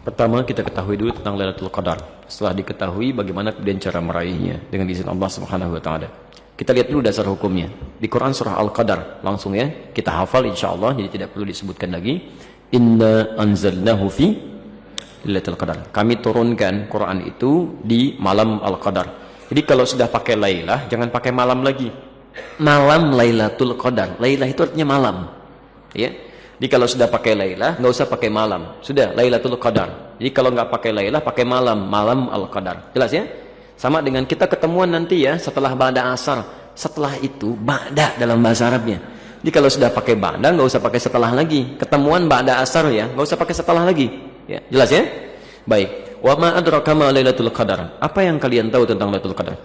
Pertama, kita ketahui dulu tentang Lailatul Qadar. Setelah diketahui bagaimana kemudian cara meraihnya dengan izin Allah Subhanahu wa taala. Kita lihat dulu dasar hukumnya. Di Quran surah Al-Qadar, langsung ya, kita hafal insyaallah, jadi tidak perlu disebutkan lagi. Inna anzalnahu fi Lailatul Qadar. Kami turunkan Quran itu di malam Al-Qadar. Jadi kalau sudah pakai Lailah, jangan pakai malam lagi. Malam Lailatul Qadar. Lailah itu artinya malam. Ya. Jadi kalau sudah pakai Lailah, nggak usah pakai malam. Sudah Lailatul Qadar. Jadi kalau nggak pakai Lailah, pakai malam, malam Al-Qadar. Jelas ya? Sama dengan kita ketemuan nanti ya setelah ba'da asar. Setelah itu ba'da dalam bahasa Arabnya. Jadi kalau sudah pakai ba'da, nggak usah pakai setelah lagi. Ketemuan ba'da asar ya, nggak usah pakai setelah lagi. Ya, jelas ya? Baik. Wa ma adraka ma Lailatul Qadar. Apa yang kalian tahu tentang Lailatul Qadar?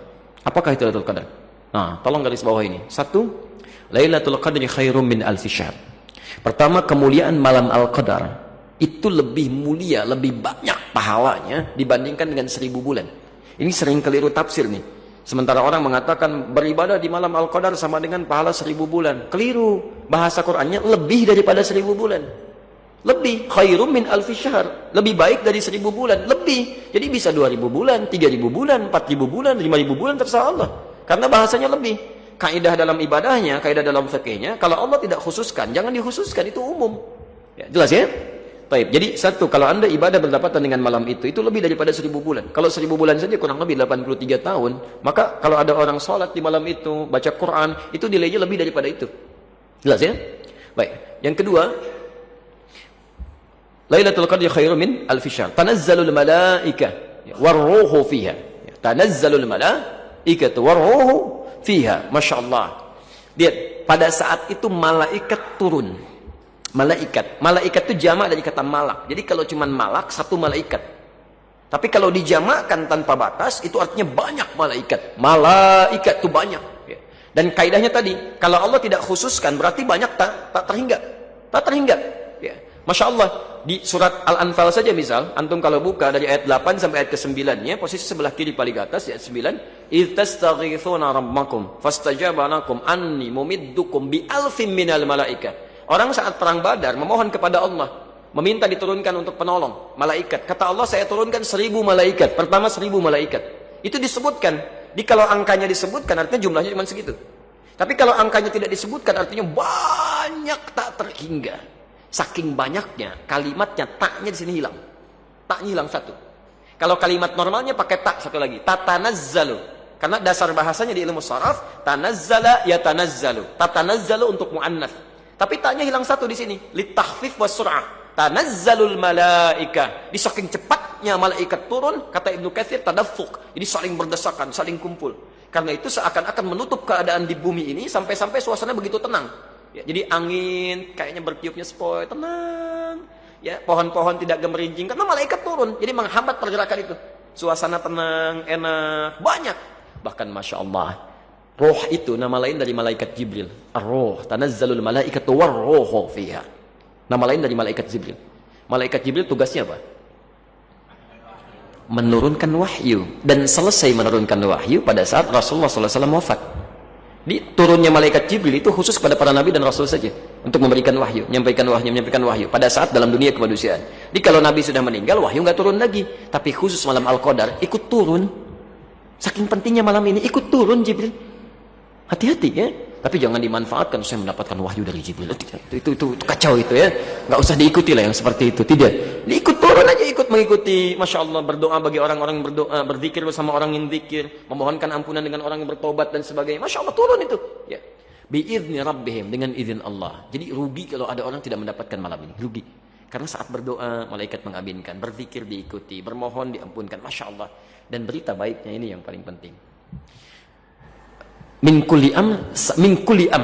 Apakah itu Lailatul Qadar? Nah, tolong garis bawah ini. Satu, Lailatul Qadri khairum min alfi syahr. Pertama, kemuliaan malam Al-Qadar itu lebih mulia, lebih banyak pahalanya dibandingkan dengan 1000 bulan. Ini sering keliru tafsir nih. Sementara orang mengatakan beribadah di malam Al-Qadar sama dengan pahala 1000 bulan. Keliru. Bahasa Qur'annya lebih daripada 1000 bulan. Lebih. Khairum min alfi syahr. Lebih baik dari 1000 bulan. Lebih. Jadi bisa 2000 bulan, 3000 bulan, 4000 bulan, 5000 bulan, terserah Allah. Karena bahasanya lebih. Kaidah dalam ibadahnya, kaidah dalam fikihnya, kalau Allah tidak khususkan, jangan dikhususkan, itu umum. Ya, jelas ya? Baik. Jadi satu, kalau Anda ibadah berdapatan dengan malam itu lebih daripada 1000 bulan. Kalau 1000 bulan saja kurang lebih 83 tahun, maka kalau ada orang sholat di malam itu, baca Quran, itu nilainya lebih daripada itu. Jelas ya? Baik. Yang kedua, Lailatul Qadri khairum min alfi syahr. Tanazzalul malaikah warruhu fiha. Tanazzalul malaikatu warruhu fiha. Masya Allah. Lihat, pada saat itu malaikat turun. Malaikat itu jamak dari kata malak. Jadi kalau cuma malak, satu malaikat. Tapi kalau dijamakkan tanpa batas, itu artinya banyak malaikat. Malaikat itu banyak. Dan kaidahnya tadi, kalau Allah tidak khususkan, berarti banyak tak terhingga. Tak terhingga. Ya. Masya Allah, di surat Al-Anfal saja misal, antum kalau buka dari ayat 8 sampai ayat ke-9-nya, posisi sebelah kiri paling atas, ayat 9, إِذْ تَسْتَغِيثُونَ رَبَّكُمْ فَاسْتَجَابَ لَكُمْ أَنِّي مُمِدُّكُمْ بِأَلْفٍ مِّنَ الْمَلَائِكَةِ. Orang saat perang Badar memohon kepada Allah, meminta diturunkan untuk penolong, malaikat. Kata Allah, saya turunkan 1000 malaikat. Pertama 1000 malaikat. Itu disebutkan. Jadi kalau angkanya disebutkan, artinya jumlahnya cuma segitu. Tapi kalau angkanya tidak disebutkan, artinya banyak tak terhingga. Saking banyaknya, kalimatnya, taknya di sini hilang. Taknya hilang satu. Kalau kalimat normalnya pakai tak satu lagi. Tatanazzalu. Karena dasar bahasanya di ilmu sharaf, tanazzala ya tanazzalu. Tatanazzalu untuk mu'annas. Tapi taknya hilang satu di sini. Litakhfif wa sur'ah. Tanazzalul malaika. Di saking cepatnya malaikat turun, kata Ibnu Katsir, tadaffuk. Jadi saling berdesakan, saling kumpul. Karena itu seakan-akan menutup keadaan di bumi ini sampai-sampai suasana begitu tenang. Ya, jadi angin kayaknya bertiupnya sepoi, tenang. Ya, pohon-pohon tidak gemerincing karena malaikat turun. Jadi menghambat pergerakan itu. Suasana tenang, enak, banyak. Bahkan Masya Allah, roh itu nama lain dari malaikat Jibril. Ar-Roh, tanazzalul malaikatu war-rohu fiha. Nama lain dari malaikat Jibril. Malaikat Jibril tugasnya apa? Menurunkan wahyu. Dan selesai menurunkan wahyu pada saat Rasulullah SAW wafat. Di turunnya malaikat Jibril itu khusus kepada para nabi dan rasul saja untuk memberikan wahyu, menyampaikan wahyu pada saat dalam dunia kemanusiaan. Jadi kalau nabi sudah meninggal, wahyu nggak turun lagi, tapi khusus malam Al-Qadar ikut turun. Saking pentingnya malam ini ikut turun Jibril. Hati-hati ya. Tapi jangan dimanfaatkan saya mendapatkan wahyu dari Jibril. Itu kacau itu ya. Nggak usah diikuti lah yang seperti itu. Tidak. Diikut turun aja, ikut mengikuti. Masya Allah, berdoa bagi orang-orang yang berdoa, berzikir bersama orang yang zikir, memohonkan ampunan dengan orang yang bertobat dan sebagainya. Masya Allah, turun itu. Ya. Bi'izni rabbihim, dengan izin Allah. Jadi rugi kalau ada orang tidak mendapatkan malam ini. Rugi. Karena saat berdoa, malaikat mengaminkan. Berzikir diikuti, bermohon diampunkan. Masya Allah. Dan berita baiknya ini yang paling penting. Min kulli am,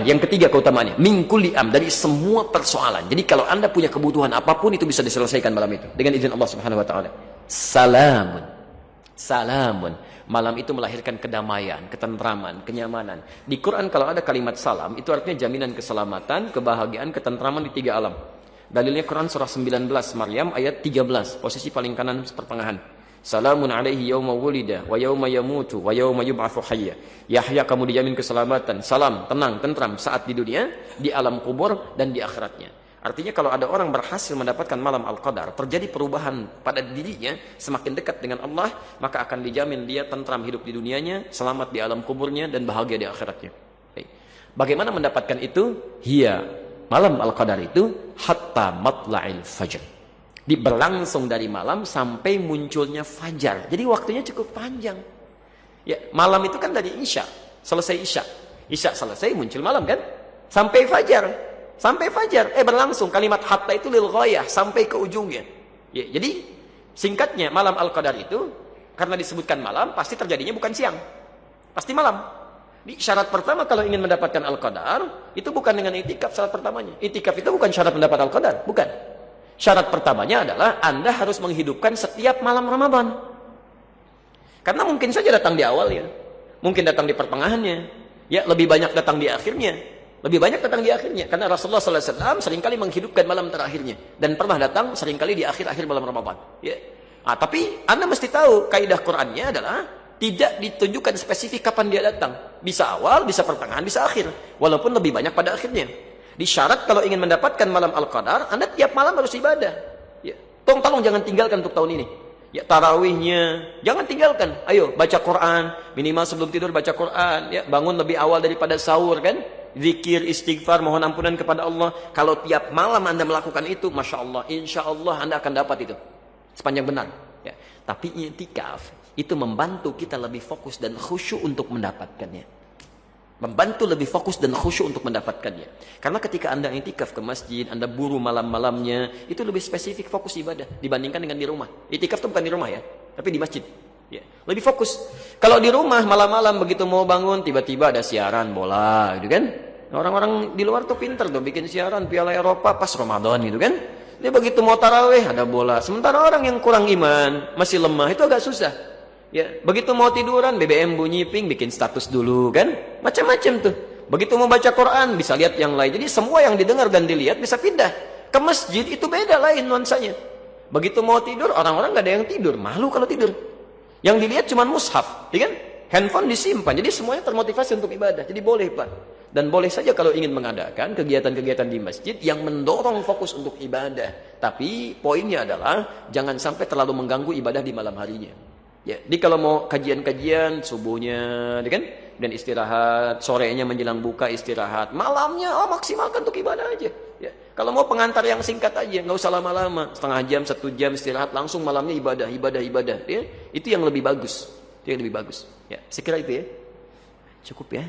yang ketiga keutamaannya, min kulli am, dari semua persoalan. Jadi kalau Anda punya kebutuhan apapun itu bisa diselesaikan malam itu dengan izin Allah Subhanahu wa taala. Salamun. Salamun. Malam itu melahirkan kedamaian, ketentraman, kenyamanan. Di Quran kalau ada kalimat salam, itu artinya jaminan keselamatan, kebahagiaan, ketentraman di 3 alam. Dalilnya Quran surah 19 Maryam ayat 13, posisi paling kanan pertengahan. Salamun alaihi yawma wulida wa yawma yamutu wa yawma yub'atsu hayya. Yahya kamu dijamin keselamatan, salam, tenang, tentram saat di dunia, di alam kubur dan di akhiratnya. Artinya kalau ada orang berhasil mendapatkan malam Al-Qadar, terjadi perubahan pada dirinya, semakin dekat dengan Allah, maka akan dijamin dia tentram hidup di dunianya, selamat di alam kuburnya, dan bahagia di akhiratnya. Bagaimana mendapatkan itu? Hiya, malam Al-Qadar itu, hatta matla'il fajr. Berlangsung dari malam sampai munculnya fajar. Jadi waktunya cukup panjang. Ya, malam itu kan dari Isya, selesai Isya. Isya selesai, muncul malam kan? Sampai fajar. Sampai fajar, berlangsung. Kalimat hatta itu lil ghayah, sampai ke ujungnya. Ya, jadi singkatnya malam Al-Qadar itu karena disebutkan malam, pasti terjadinya bukan siang. Pasti malam. Di syarat pertama kalau ingin mendapatkan Al-Qadar, itu bukan dengan itikaf syarat pertamanya. Itikaf itu bukan syarat mendapat Al-Qadar, bukan. Syarat pertamanya adalah Anda harus menghidupkan setiap malam Ramadan. Karena mungkin saja datang di awalnya, mungkin datang di pertengahannya, ya lebih banyak datang di akhirnya. Lebih banyak datang di akhirnya. Karena Rasulullah SAW seringkali menghidupkan malam terakhirnya. Dan pernah datang seringkali di akhir-akhir malam Ramadan. Ya. Tapi Anda mesti tahu, kaidah Qur'annya adalah tidak ditunjukkan spesifik kapan dia datang. Bisa awal, bisa pertengahan, bisa akhir. Walaupun lebih banyak pada akhirnya. Di syarat kalau ingin mendapatkan malam Al-Qadar, Anda tiap malam harus ibadah. Ya. Tolong jangan tinggalkan untuk tahun ini. Ya, tarawihnya jangan tinggalkan. Ayo baca Quran, minimal sebelum tidur baca Quran. Ya, bangun lebih awal daripada sahur kan? Zikir, istighfar, mohon ampunan kepada Allah. Kalau tiap malam Anda melakukan itu, Masya Allah, Insya Allah Anda akan dapat itu sepanjang benar. Ya. Tapi i'tikaf itu membantu kita lebih fokus dan khusyuk untuk mendapatkannya. Membantu lebih fokus dan khusyuk untuk mendapatkannya. Karena ketika Anda i'tikaf ke masjid, Anda buru malam-malamnya, itu lebih spesifik fokus ibadah dibandingkan dengan di rumah. I'tikaf itu bukan di rumah ya, tapi di masjid. Ya, lebih fokus. Kalau di rumah malam-malam begitu mau bangun tiba-tiba ada siaran bola gitu kan. Orang-orang di luar tuh pinter tuh bikin siaran Piala Eropa pas Ramadan gitu kan. Dia begitu mau tarawih ada bola. Sementara orang yang kurang iman, masih lemah itu agak susah. Ya, begitu mau tiduran BBM bunyi ping bikin status dulu kan. Macam-macam tuh. Begitu mau baca Quran bisa lihat yang lain. Jadi semua yang didengar dan dilihat bisa pindah. Ke masjid itu beda lain nuansanya. Begitu mau tidur orang-orang gak ada yang tidur, malu kalau tidur. Yang dilihat cuma mushaf, ya kan? Handphone disimpan, jadi semuanya termotivasi untuk ibadah. Jadi boleh Pak. Dan boleh saja kalau ingin mengadakan kegiatan-kegiatan di masjid yang mendorong fokus untuk ibadah. Tapi poinnya adalah jangan sampai terlalu mengganggu ibadah di malam harinya. Ya, jadi kalau mau kajian-kajian subuhnya, ya kan? Dan istirahat, sorenya menjelang buka istirahat, malamnya maksimalkan untuk ibadah aja. Ya. Kalau mau pengantar yang singkat aja, nggak usah lama-lama, setengah jam, 1 jam istirahat, langsung malamnya ibadah. Ya. Itu yang lebih bagus. Itu yang lebih bagus. Ya, saya kira itu ya. Cukup ya.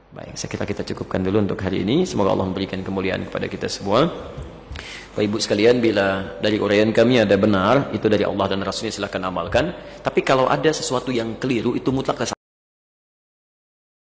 Baik, saya kira kita cukupkan dulu untuk hari ini. Semoga Allah memberikan kemuliaan kepada kita semua. Bapak Ibu sekalian, bila dari uraian kami ada benar, itu dari Allah dan Rasulnya, silakan amalkan. Tapi kalau ada sesuatu yang keliru, itu mutlak